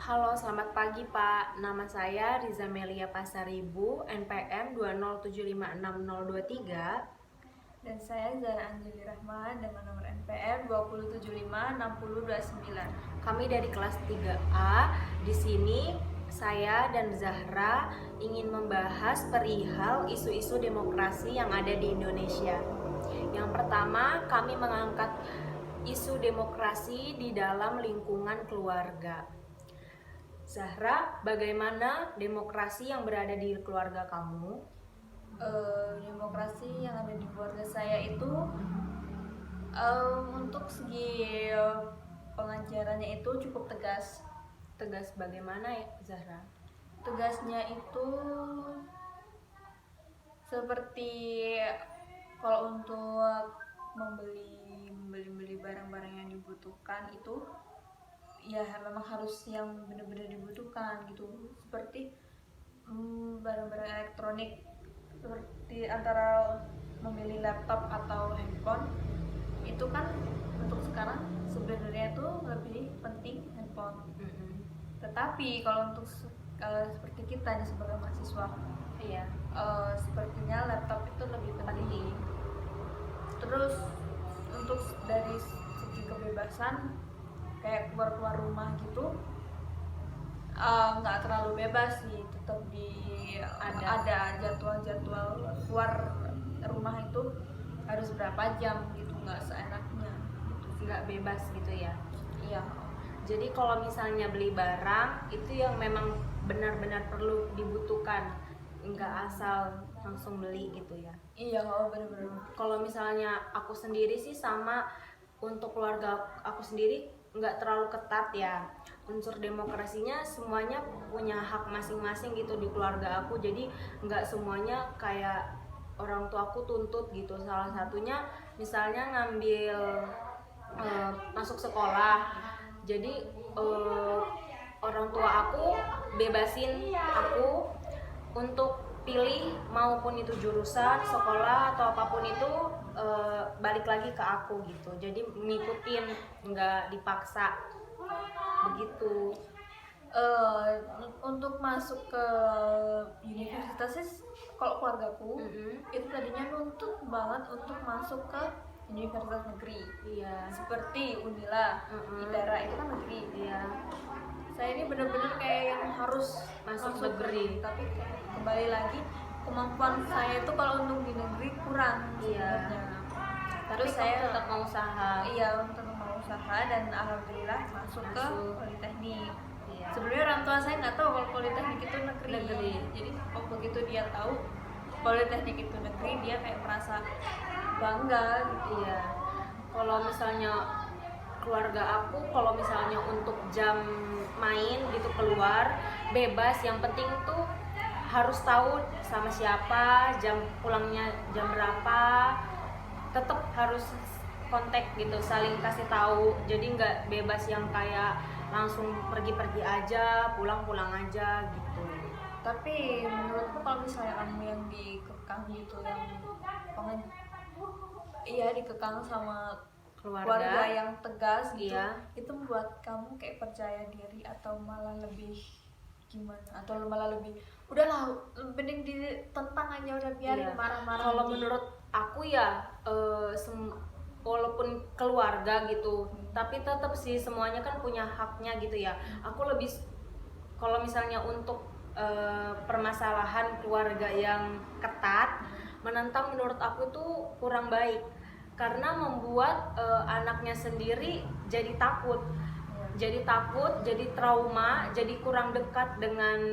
Halo, selamat pagi Pak. Nama saya Riza Melia Pasaribu, NPM 207566023. Dan saya Zara Anjali Rahman dengan nomor NPM 207560229. Kami dari kelas 3A. Di sini saya dan Zahra ingin membahas perihal isu-isu demokrasi yang ada di Indonesia. Yang pertama, kami mengangkat isu demokrasi di dalam lingkungan keluarga. Zahra, bagaimana demokrasi yang berada di keluarga kamu? Demokrasi yang ada di keluarga saya itu untuk segi pengajarannya itu cukup tegas. Tegas bagaimana ya, Zahra? Tegasnya itu seperti kalau untuk membeli barang-barang yang dibutuhkan itu ya memang harus yang benar-benar dibutuhkan gitu, seperti barang-barang elektronik, seperti antara memilih laptop atau handphone. Itu kan untuk sekarang sebenarnya itu lebih penting handphone. Tetapi kalau untuk seperti kita nih sebagai mahasiswa, Iya. sepertinya laptop itu lebih penting. Terus untuk dari segi kebebasan kayak keluar rumah gitu, nggak terlalu bebas sih, tetap ada jadwal keluar rumah itu harus berapa jam gitu, nggak seenaknya gitu. Nggak bebas gitu ya. Iya. Jadi kalau misalnya beli barang itu yang memang benar-benar perlu dibutuhkan, nggak asal langsung beli gitu ya. Iya, benar-benar. Kalau misalnya aku sendiri sih sama, untuk keluarga aku sendiri nggak terlalu ketat ya. Unsur demokrasinya semuanya punya hak masing-masing gitu di keluarga aku. Jadi nggak semuanya kayak orang tua aku tuntut gitu. Salah satunya misalnya ngambil masuk sekolah. Jadi orang tua aku bebasin aku untuk pilih maupun itu jurusan, sekolah atau apapun itu, balik lagi ke aku gitu. Jadi ngikutin, nggak dipaksa begitu. Untuk masuk ke universitas sih, kalau keluargaku itu tadinya nuntut banget untuk masuk ke universitas negeri. Iya. Seperti Unila, ITERA itu kan negeri. Iya. Saya ini benar-benar kayak yang harus Masuk masuk negeri. Tapi kembali lagi kemampuan saya itu kalau untuk di negeri kurang sebenarnya. Terus saya tetap mau usaha. Iya, untuk mau usaha dan alhamdulillah masuk ke politeknik. Iya. Sebenarnya orang tua saya nggak tahu kalau politeknik itu negeri. Jadi begitu dia tahu politeknik itu negeri, dia kayak merasa bangga gitu. Iya. Kalau misalnya keluarga aku, kalau misalnya untuk jam main gitu keluar bebas, yang penting tuh harus tahu sama siapa, jam pulangnya jam berapa, tetap harus kontak gitu, saling kasih tahu. Jadi nggak bebas yang kayak langsung pergi-pergi aja, pulang-pulang aja gitu. Tapi menurutku kalau misalnya kamu yang dikekang gitu, yang dikekang sama keluarga yang tegas gitu, iya, itu membuat kamu kayak percaya diri atau malah lebih gimana, atau malah lebih udahlah mending ditentang aja, udah biarin marah-marah. Kalau menurut aku ya, walaupun keluarga gitu, tapi tetap sih semuanya kan punya haknya gitu ya. Aku lebih, kalau misalnya untuk permasalahan keluarga yang ketat menentang, menurut aku tuh kurang baik, karena membuat anaknya sendiri jadi takut, jadi trauma, jadi kurang dekat dengan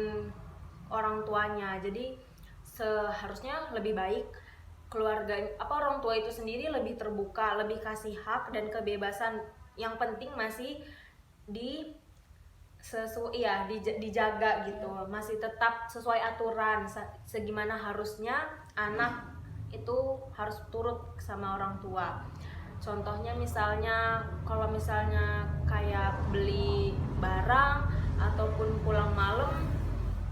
orang tuanya. Jadi seharusnya lebih baik keluarga, orang tua itu sendiri lebih terbuka, lebih kasih hak dan kebebasan. Yang penting masih dijaga gitu, masih tetap sesuai aturan segimana harusnya anak itu harus turut sama orang tua. Contohnya misalnya, kalau misalnya kayak beli barang ataupun pulang malam,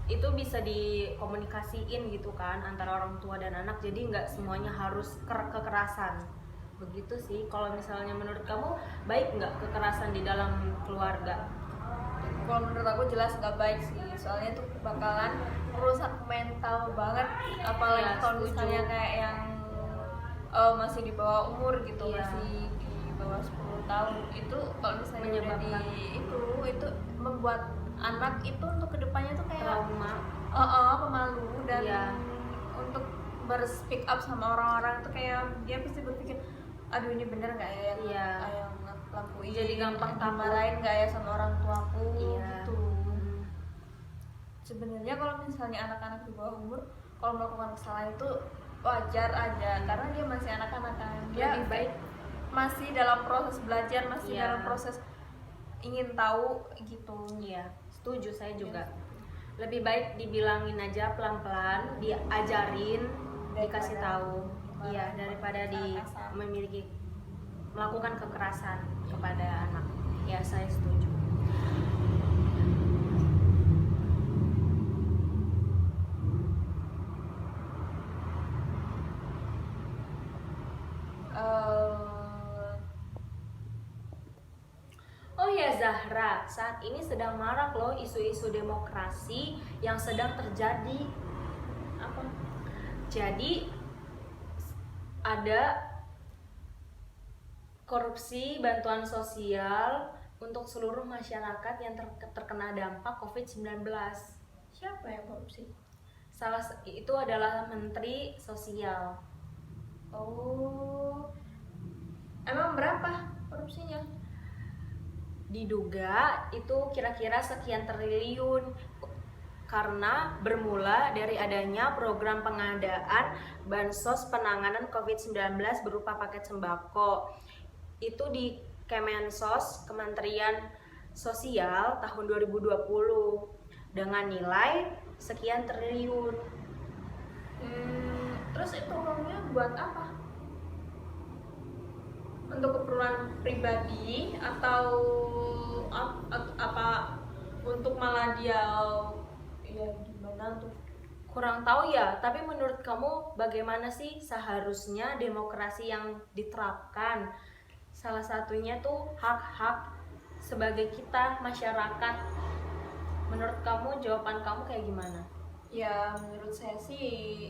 itu bisa dikomunikasiin gitu kan antara orang tua dan anak. Jadi nggak semuanya harus kekerasan. Begitu sih. Kalau misalnya menurut kamu baik nggak kekerasan di dalam keluarga? Kalau menurut aku jelas nggak baik sih, soalnya itu bakalan merusak mental banget, apalagi Iya, kalau setuju. misalnya kayak yang masih di bawah umur gitu, Iya. masih di bawah 10 tahun itu, kalau misalnya udah di Menyebabkan itu membuat anak itu untuk kedepannya tuh kayak trauma. pemalu dan Iya. untuk berspeak up sama orang-orang tuh kayak dia pasti berpikir, aduh ini bener nggak ya yang Iya. yang aku lakuin, Jadi gampang takut. dimarahin nggak ya sama orang tuaku Iya. gitu. Sebenarnya kalau misalnya anak-anak di bawah umur kalau melakukan kesalahan itu wajar aja, karena dia masih anak-anak kan, dia Lebih baik. masih dalam proses belajar, masih Iya. dalam proses ingin tahu gitu. Iya, setuju saya juga. Lebih baik dibilangin aja pelan-pelan, diajarin, dikasih tahu. Iya, daripada memiliki melakukan kekerasan kepada anak. Ya, saya setuju. Oh ya Zahra, saat ini sedang marak loh isu-isu demokrasi yang sedang terjadi. Apa? Jadi ada korupsi bantuan sosial untuk seluruh masyarakat yang terkena dampak COVID-19. Siapa yang korupsi? Itu adalah Menteri Sosial. Oh, emang berapa korupsinya? Diduga itu kira-kira sekian triliun karena bermula dari adanya program pengadaan bansos penanganan COVID-19 berupa paket sembako. Itu di Kemensos, Kementerian Sosial tahun 2020 dengan nilai sekian triliun. Terus itu uangnya buat apa? Untuk keperluan pribadi atau apa untuk malah dia ya gimana tuh? Kurang tahu ya, tapi menurut kamu bagaimana sih seharusnya demokrasi yang diterapkan? Salah satunya tuh hak-hak sebagai kita masyarakat. Menurut kamu jawaban kamu kayak gimana? Ya menurut saya sih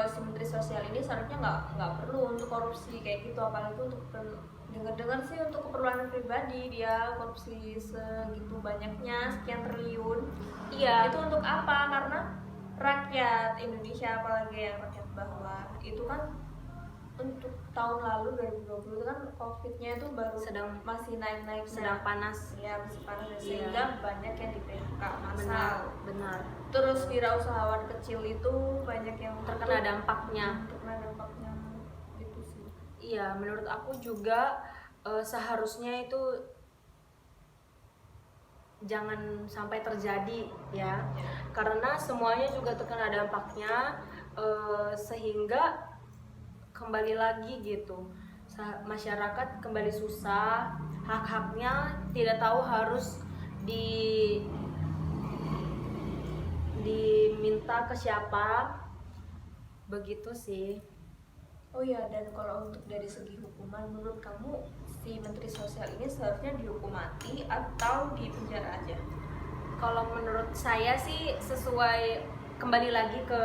si Menteri Sosial ini seharusnya nggak perlu untuk korupsi kayak gitu, apalagi untuk dengar-dengar sih untuk keperluan pribadi dia korupsi segitu banyaknya sekian triliun. Iya. Itu untuk apa? Karena rakyat Indonesia, apalagi yang rakyat bawah itu kan untuk tahun lalu 2020 itu kan COVID-nya itu baru masih naik-naik, sedang panas. Ya masih panas, sehingga banyak yang di PHK massal. Benar. Terus wirausahawan kecil itu banyak yang terkena dampaknya. Gitu sih. Iya, menurut aku juga seharusnya itu jangan sampai terjadi ya. Karena semuanya juga terkena dampaknya, sehingga kembali lagi gitu. Masyarakat kembali susah, hak-haknya tidak tahu harus diminta ke siapa, begitu sih. Oh ya, dan kalau untuk dari segi hukuman, menurut kamu si Menteri Sosial ini seharusnya dihukum mati atau dipenjara aja? Kalau menurut saya sih sesuai, kembali lagi ke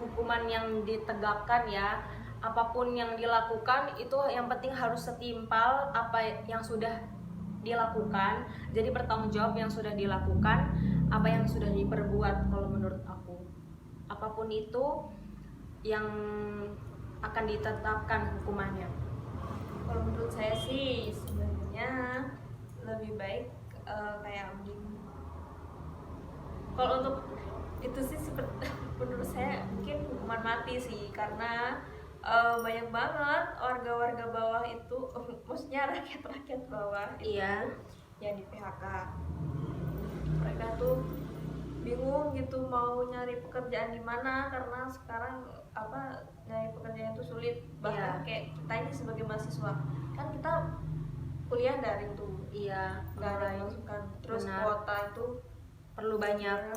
hukuman yang ditegakkan ya. Apapun yang dilakukan itu yang penting harus setimpal apa yang sudah dilakukan. Jadi bertanggung jawab yang sudah dilakukan, apa yang sudah diperbuat. Kalau menurut aku, apapun itu yang akan ditetapkan hukumannya. Kalau menurut saya sih sebenarnya lebih baik kayak kalau untuk itu sih menurut saya mungkin hukuman mati sih, karena banyak banget warga-warga bawah itu, maksudnya rakyat-rakyat bawah itu yang di PHK. Mereka tuh bingung gitu mau nyari pekerjaan di mana, karena sekarang nyari pekerjaan itu sulit. Bahkan kayak kita ini sebagai mahasiswa kan kita kuliah daring tuh, nggak ada masukan. Terus kuota itu perlu banyak.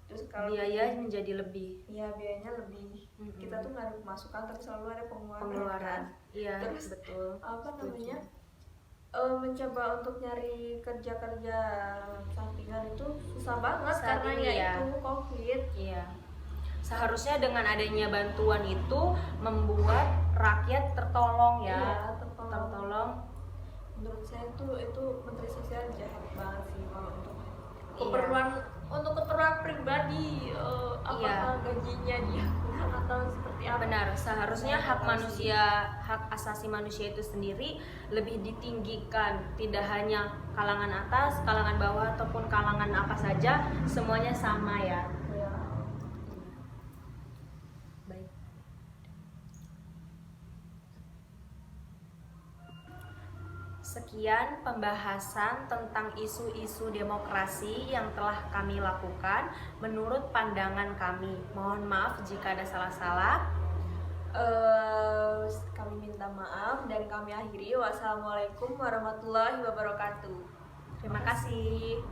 Terus kalau biaya menjadi lebih. Iya, biayanya lebih. Kita tuh nggak ada pemasukan tapi selalu ada pengeluaran. Iya, terus betul. namanya mencoba untuk nyari kerja-kerja sampingan itu susah banget Saat karena ini ya ya. itu COVID. Iya. Seharusnya dengan adanya bantuan itu membuat rakyat tertolong ya. Iya, tertolong. Tertolong. Menurut saya tuh itu Menteri Sosial jahat banget sih kalau untuk Iya. keperluan pribadi, apakah Iya. gajinya dia kurang atau seperti apa. Benar, seharusnya hak Apa sih? manusia, hak asasi manusia itu sendiri lebih ditinggikan. Tidak hanya kalangan atas, kalangan bawah ataupun kalangan apa saja, semuanya sama ya. Ya. Baik. Sekian pembahasan tentang isu-isu demokrasi yang telah kami lakukan menurut pandangan kami. Mohon maaf jika ada salah-salah. Kami minta maaf dan kami akhiri. Wassalamualaikum warahmatullahi wabarakatuh. Terima kasih.